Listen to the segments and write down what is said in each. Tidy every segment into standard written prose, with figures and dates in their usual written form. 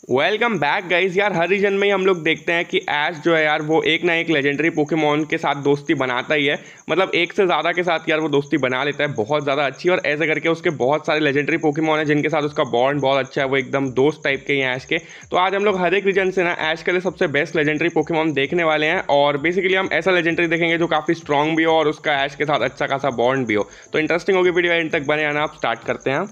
Welcome back guys. यार हर reason में ही हम लोग देखते हैं कि ऐश जो है यार वो एक ना एक लेजेंडरी पोकेमॉन के साथ दोस्ती बनाता ही है। मतलब एक से ज़्यादा के साथ यार वो दोस्ती बना लेता है बहुत ज़्यादा अच्छी। और ऐसे करके उसके बहुत सारे लेजेंडरी पोकेमॉन है जिनके साथ उसका बॉन्ड बहुत अच्छा है, वो एकदम दोस्त टाइप के ही हैं ऐश के। तो आज हम लोग हर एक रीजन से ना ऐश के लिए सबसे बेस्ट लेजेंडरी पोकेमॉन देखने वाले हैं। और बेसिकली हम ऐसा लेजेंडरी देखेंगे जो काफ़ी स्ट्रॉन्ग भी हो और उसका ऐश के साथ अच्छा खासा बॉन्ड भी हो। तो इंटरेस्टिंग होगी वीडियो, एंड तक बने रहना। आप स्टार्ट करते हैं।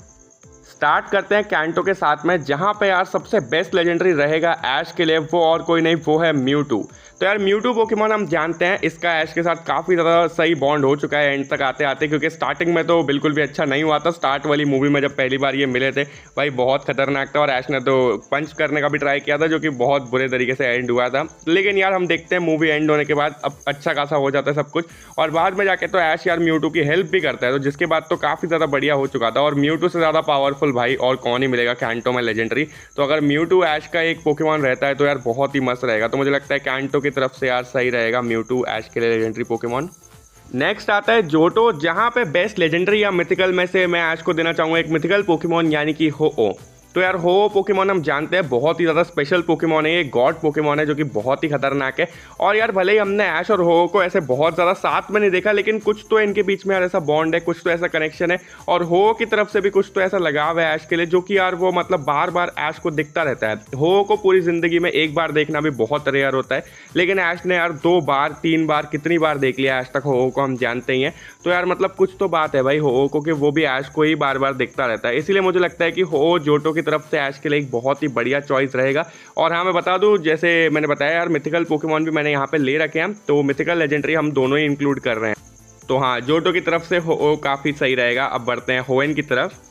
स्टार्ट करते हैं कैंटो के साथ में, जहां पे यार सबसे बेस्ट लेजेंडरी रहेगा ऐश के लिए, वो और कोई नहीं वो है म्यूटू। तो यार म्यूटू पोकेमॉन हम जानते हैं इसका ऐश के साथ काफ़ी ज़्यादा सही बॉन्ड हो चुका है एंड तक आते आते, क्योंकि स्टार्टिंग में तो बिल्कुल भी अच्छा नहीं हुआ था। स्टार्ट वाली मूवी में जब पहली बार ये मिले थे भाई बहुत खतरनाक था, और ऐश ने तो पंच करने का भी ट्राई किया था जो कि बहुत बुरे तरीके से एंड हुआ था। लेकिन यार हम देखते हैं मूवी एंड होने के बाद अब अच्छा खासा हो जाता है सब कुछ, और बाद में जाके तो ऐश यार म्यूटू की हेल्प भी करता है, तो जिसके बाद तो काफ़ी ज़्यादा बढ़िया हो चुका था। और म्यूटू से ज़्यादा पावरफुल भाई और कौन ही मिलेगा कैंटो में लेजेंडरी। तो अगर म्यूटू ऐश का एक पोकेमॉन रहता है तो यार बहुत ही मस्त रहेगा। तो मुझे लगता है कैंटो की तरफ से यार सही रहेगा म्यूटू ऐश के लिए लेजेंडरी पोकेमॉन। नेक्स्ट आता है जोटो, जहां पे बेस्ट लेजेंडरी या मिथिकल में से मैं ऐश को देना चाहूंगा एक मिथिकल पोकेमॉन यानी कि हो। तो यार हो पोकेमॉन हम जानते हैं बहुत ही ज़्यादा स्पेशल पोकेमॉन है, ये गॉड पोकेमॉन है जो कि बहुत ही खतरनाक है। और यार भले ही हमने ऐश और हो को ऐसे बहुत ज़्यादा साथ में नहीं देखा, लेकिन कुछ तो इनके बीच में यार ऐसा बॉन्ड है, कुछ तो ऐसा कनेक्शन है। और हो की तरफ से भी कुछ तो ऐसा लगाव है ऐश के लिए, जो कि यार वो मतलब बार बार ऐश को दिखता रहता है। हो को पूरी ज़िंदगी में एक बार देखना भी बहुत रेयर होता है, लेकिन ऐश ने यार 2 बार 3 बार कितनी बार देख लिया आज तक हो को, हम जानते ही हैं। तो यार मतलब कुछ तो बात है भाई हो को कि वो भी ऐश को ही बार बार दिखता रहता है। इसीलिए मुझे लगता है कि हो जोटो की तरफ से ऐश के लिए एक बहुत ही बढ़िया चॉइस रहेगा। और हाँ मैं बता दूं, जैसे मैंने बताया यार मिथिकल पोकेमॉन भी मैंने यहाँ पे ले रखे हैं, तो मिथिकल लेजेंडरी हम दोनों ही इंक्लूड कर रहे हैं। तो हाँ जोटो की तरफ से हो काफ़ी सही रहेगा। अब बढ़ते हैं होएन की तरफ।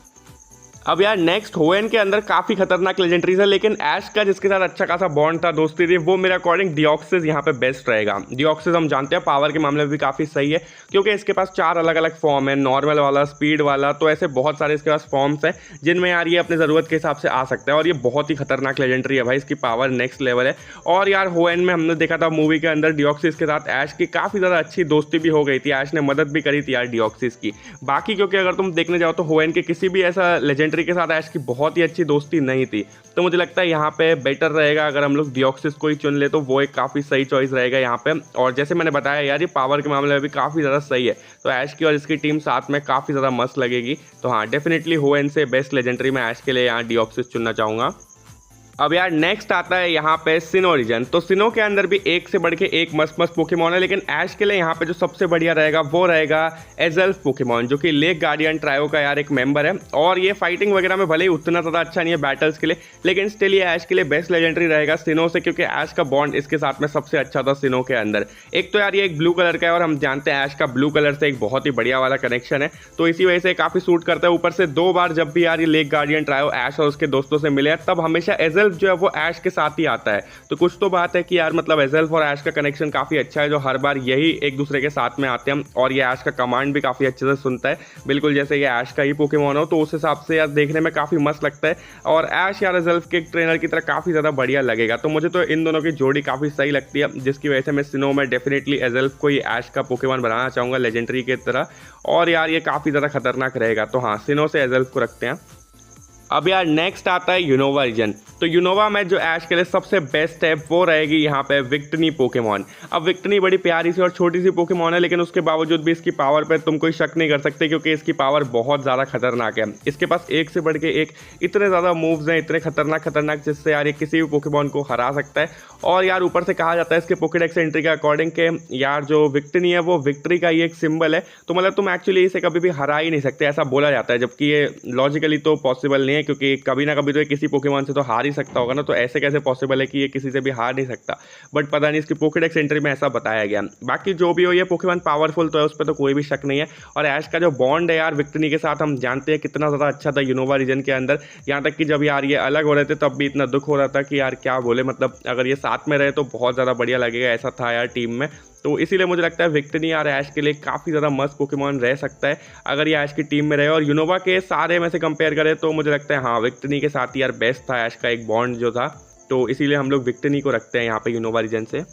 अब यार नेक्स्ट होएन के अंदर काफ़ी खतरनाक लेजेंडरीज है, लेकिन ऐश का जिसके साथ अच्छा खासा बॉन्ड था, दोस्ती थी, वो मेरे अकॉर्डिंग डिऑक्सिस यहाँ पे बेस्ट रहेगा। डिऑक्सिस हम जानते हैं पावर के मामले में भी काफ़ी सही है, क्योंकि इसके पास 4 अलग अलग फॉर्म है, नॉर्मल वाला, स्पीड वाला, तो ऐसे बहुत सारे इसके पास फॉर्म्स हैं जिनमें यार ये अपने ज़रूरत के हिसाब से आ सकता है। और ये बहुत ही खतरनाक लेजेंडरी है भाई, इसकी पावर नेक्स्ट लेवल है। और यार होएन में हमने देखा था मूवी के अंदर डिऑक्सिस के साथ ऐश की काफ़ी ज़्यादा अच्छी दोस्ती भी हो गई थी, ऐश ने मदद भी करी थी यार डिऑक्सिस की। बाकी क्योंकि अगर तुम देखने जाओ तो होएन के किसी भी ऐसा लेजेंडरी के साथ ऐश की बहुत ही अच्छी दोस्ती नहीं थी। तो मुझे लगता है यहाँ पे बेटर रहेगा अगर हम लोग डिऑक्सिस को ही चुन ले, तो वो एक काफ़ी सही चॉइस रहेगा यहाँ पे। और जैसे मैंने बताया यार ये पावर के मामले में भी काफ़ी ज़्यादा सही है, तो ऐश की और इसकी टीम साथ में काफ़ी ज़्यादा मस्त लगेगी। तो हाँ डेफिनेटली होएन से बेस्ट लेजेंडरी में ऐश के लिए यहाँ डिऑक्सिस चुनना चाहूँगा। अब यार नेक्स्ट आता है यहाँ पे सिनो रीजन। तो सिनो के अंदर भी एक से बढ़ के एक मस्त मस्त पोकेमॉन है, लेकिन ऐश के लिए यहाँ पे जो सबसे बढ़िया रहेगा वो रहेगा एज़ल्फ पोकेमॉन, जो कि लेक गार्डियन ट्रायो का यार एक मेंबर है। और ये फाइटिंग वगैरह में भले ही उतना ज़्यादा अच्छा नहीं है बैटल्स के लिए, लेकिन स्टिल ये ऐश के लिए बेस्ट लेजेंडरी रहेगा सिनो से, क्योंकि ऐश का बॉन्ड इसके साथ में सबसे अच्छा था सिनो के अंदर। एक तो यार ये एक ब्लू कलर का है, और हम जानते हैं ऐश का ब्लू कलर से एक बहुत ही बढ़िया वाला कनेक्शन है, तो इसी वजह से काफ़ी सूट करता है। ऊपर से 2 बार जब भी यार ये लेक गार्डियन ट्रायो ऐश और उसके दोस्तों से मिले हैं, तब हमेशा एज़ल्फ जो है वो ऐश के साथ ही आता है। तो कुछ तो बात है कि यार मतलब एज़ल्फ और ऐश का कनेक्शन काफ़ी अच्छा है, जो हर बार यही एक दूसरे के साथ में आते हैं। और ये ऐश का कमांड भी काफ़ी अच्छे से सुनता है, बिल्कुल जैसे ये ऐश का ही पोकेमॉन हो, तो उस हिसाब से यार देखने में काफ़ी मस्त लगता है। और ऐश यार एज़ल्फ के ट्रेनर की तरह काफ़ी ज़्यादा बढ़िया लगेगा। तो मुझे तो इन दोनों की जोड़ी काफ़ी सही लगती है, जिसकी वजह से मैं सिनो में डेफिनेटली एज़ल्फ को ही ऐश का पोकेमॉन बनाना चाहूँगा लेजेंडरी की तरह। और यार ये काफ़ी ज़्यादा खतरनाक रहेगा, तो हाँ सिनो से एज़ल्फ को रखते हैं। अब यार नेक्स्ट आता है यूनोवा रीजन। तो यूनोवा में जो ऐश के लिए सबसे बेस्ट है वो रहेगी यहाँ पे विक्टनी पोकेमॉन। अब विक्टनी बड़ी प्यारी सी और छोटी सी पोकेमॉन है, लेकिन उसके बावजूद भी इसकी पावर पे तुम कोई शक नहीं कर सकते, क्योंकि इसकी पावर बहुत ज़्यादा खतरनाक है। इसके पास एक से बढ़ के एक इतने ज़्यादा मूव्स हैं, इतने खतरनाक जिससे यार ये किसी भी पोकेमॉन को हरा सकता है। और यार ऊपर से कहा जाता है इसके पोकेडेक्स एंट्री के अकॉर्डिंग के यार जो विक्टनी है वो विक्ट्री का ही एक सिंबल है, तो मतलब तुम एक्चुअली इसे कभी भी हरा ही नहीं सकते, ऐसा बोला जाता है। जबकि ये लॉजिकली तो पॉसिबल नहीं है, क्योंकि कभी ना कभी तो ये किसी पोकेमॉन से तो हार ही सकता होगा ना, तो ऐसे कैसे पॉसिबल है कि ये किसी से भी हार नहीं सकता। बट पता नहीं इसकी पोकेडेक्स एंट्री में ऐसा बताया गया। बाकी जो भी हो ये पोकेमॉन पावरफुल तो है, उस पर तो कोई भी शक नहीं है। और ऐश का जो बॉन्ड है यार विक्टनी के साथ हम जानते हैं कितना ज़्यादा अच्छा था यूनोवा रीजन के अंदर। यहाँ तक कि जब यार ये अलग हो रहे थे तब भी इतना दुख हो रहा था कि यार क्या बोले, मतलब अगर ये साथ में रहे तो बहुत ज़्यादा बढ़िया लगेगा, ऐसा था यार टीम में। तो इसीलिए मुझे लगता है विक्टनी यार ऐश के लिए काफ़ी ज़्यादा मस्त पोकेमॉन रह सकता है अगर ये ऐश की टीम में रहे। और यूनोवा के सारे में से कंपेयर करें तो मुझे लगता है हाँ विक्टनी के साथ यार बेस्ट था ऐश का एक बॉन्ड जो था, तो इसीलिए हम लोग विक्टनी को रखते हैं यहाँ पे यूनोवा रीजन से।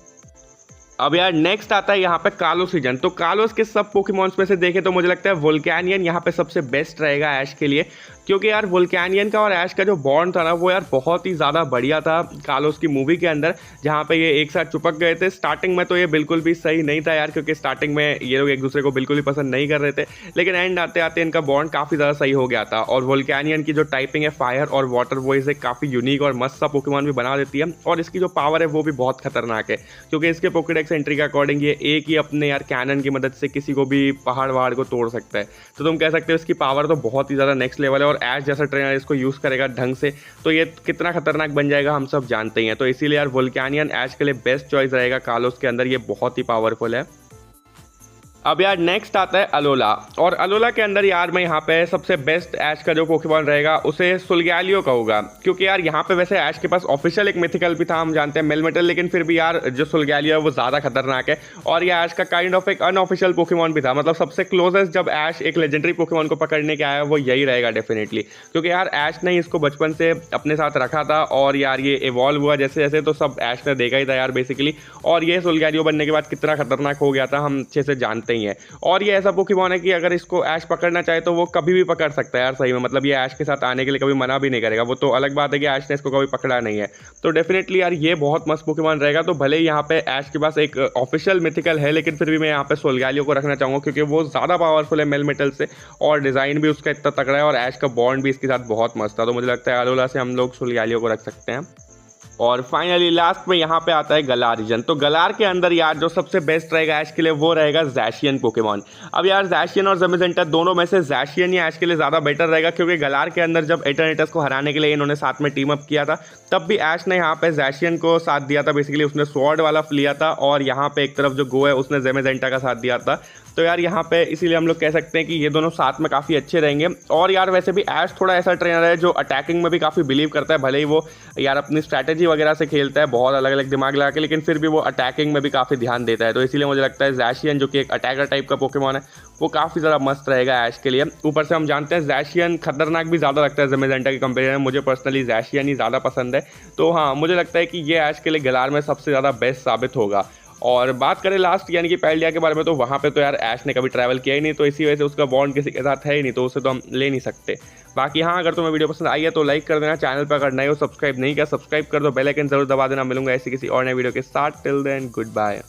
अब यार नेक्स्ट आता है यहाँ पे कालोस रीजन। तो कालोस के सब पोकेमॉन्स में से देखें तो मुझे लगता है वोल्केनियन यहाँ पे सबसे बेस्ट रहेगा ऐश के लिए। क्योंकि यार वोल्केनियन का और ऐश का जो बॉन्ड था ना वो यार बहुत ही ज़्यादा बढ़िया था कार्लोस की मूवी के अंदर, जहाँ पे ये एक साथ चिपक गए थे। स्टार्टिंग में तो ये बिल्कुल भी सही नहीं था यार, क्योंकि स्टार्टिंग में ये लोग एक दूसरे को बिल्कुल भी पसंद नहीं कर रहे थे, लेकिन एंड आते आते इनका बॉन्ड काफ़ी ज़्यादा सही हो गया था। और वोल्केनियन की जो टाइपिंग है फायर और वाटर, वो इसे काफ़ी यूनिक और मस्त सा पोकेमॉन भी बना देती है। और इसकी जो पावर है वो भी बहुत खतरनाक है, क्योंकि इसके पोकेडेक्स एंट्री के अकॉर्डिंग ये एक ही अपने यार कैनन की मदद से किसी को भी पहाड़ वहाड़ को तोड़ सकता है। तो तुम कह सकते हो इसकी पावर तो बहुत ही ज़्यादा नेक्स्ट लेवल है, और ऐश जैसा ट्रेनर इसको यूज़ करेगा ढंग से तो ये कितना खतरनाक बन जाएगा हम सब जानते ही हैं। तो इसीलिए यार वोल्केनियन ऐश के लिए बेस्ट चॉइस रहेगा कार्लोस के अंदर, ये बहुत ही पावरफुल है। अब यार नेक्स्ट आता है अलोला, और अलोला के अंदर यार मैं यहाँ पे सबसे बेस्ट ऐश का जो पोकेमॉन रहेगा उसे सोल्गैलियो कहूँगा, क्योंकि यार यहाँ पे वैसे ऐश के पास ऑफिशियल एक मिथिकल भी था, हम जानते हैं मेलमेटल, लेकिन फिर भी यार जो सोल्गैलियो है वो ज़्यादा खतरनाक है। और ये ऐश का काइंड ऑफ एक अनऑफिशियल पोकेमॉन भी था, मतलब सबसे क्लोजेस्ट जब ऐश एक लेजेंडरी पोकेमॉन को पकड़ने के आया वो यही रहेगा डेफिनेटली, क्योंकि यार ऐश ने इसको बचपन से अपने साथ रखा था, और यार ये इवॉल्व हुआ जैसे जैसे तो सब ऐश ने देखा ही था यार बेसिकली। और ये सोल्गैलियो बनने के बाद कितना खतरनाक हो गया था हम अच्छे से जानते ही हैं। और ये ऐसा पोकेमॉन है कि अगर इसको ऐश पकड़ना चाहे तो वो कभी भी पकड़ सकता है यार सही में, मतलब ये ऐश के साथ आने के लिए कभी मना भी नहीं करेगा। वो तो अलग बात है कि ऐश ने इसको कभी पकड़ा नहीं है। तो डेफिनेटली यार ये बहुत मस्त पोकेमॉन रहेगा। तो भले ही यहाँ पे ऐश के पास एक ऑफिशियल मिथिकल है, लेकिन फिर भी मैं यहाँ पे सोल्गैलियो को रखना चाहूँगा, क्योंकि वो ज़्यादा पावरफुल है मेलमेटल से, और डिज़ाइन भी उसका इतना तगड़ा है, और ऐश का बॉन्ड भी इसके साथ बहुत मस्त था। तो मुझे लगता है अलोला से हम लोग सोल्गैलियो को रख सकते हैं। और फाइनली लास्ट में यहाँ पे आता है गलार रीजन। तो गलार के अंदर यार जो सबसे बेस्ट रहेगा ऐश के लिए वो रहेगा ज़ैशियन पोकेमॉन। अब यार ज़ैशियन और ज़ेमेजेंटा दोनों में से ज़ैशियन ही ऐश के लिए ज़्यादा बेटर रहेगा, क्योंकि गलार के अंदर जब एटर्नेटस को हराने के लिए इन्होंने साथ में टीम अप किया था, तब भी ऐश ने यहाँ पे ज़ैशियन को साथ दिया था। बेसिकली उसने स्वॉर्ड वाला लिया था, और यहाँ पे एक तरफ जो गो है उसने ज़ेमेजेंटा का साथ दिया था। तो यार यहाँ पे इसीलिए हम लोग कह सकते हैं कि ये दोनों साथ में काफ़ी अच्छे रहेंगे। और यार वैसे भी ऐश थोड़ा ऐसा ट्रेनर है जो अटैकिंग में भी काफ़ी बिलीव करता है, भले ही वो यार अपनी स्ट्रैटेजी वगैरह से खेलता है बहुत अलग अलग दिमाग लगा के, लेकिन फिर भी वो अटैकिंग में भी काफ़ी ध्यान देता है। तो इसीलिए मुझे लगता है ज़ैशियन जो कि एक अटैकर टाइप का पोकेमॉन है वो काफ़ी ज़्यादा मस्त रहेगा ऐश के लिए। ऊपर से हम जानते हैं ज़ैशियन खतरनाक भी ज़्यादा लगता है ज़ेमेजेंटा के कंपेरिजन में। मुझे पर्सनली ज़ैशियन ही ज़्यादा पसंद है। तो हाँ, मुझे लगता है कि ये ऐश के लिए गलार में सबसे ज़्यादा बेस्ट साबित होगा। और बात करें लास्ट यानी कि पैल्डिया के बारे में, तो वहाँ पे तो यार ऐश ने कभी ट्रैवल किया ही नहीं, तो इसी वजह से उसका बॉन्ड किसी के साथ है ही नहीं, तो उसे तो हम ले नहीं सकते। बाकी हाँ, अगर तुम्हें वीडियो पसंद आई है तो लाइक कर देना, चैनल पर अगर नए हो सब्सक्राइब नहीं किया सब्सक्राइब कर दो, बेल आइकन जरूर दबा देना। मिलूंगा ऐसी किसी और नए वीडियो के साथ। Till then good bye.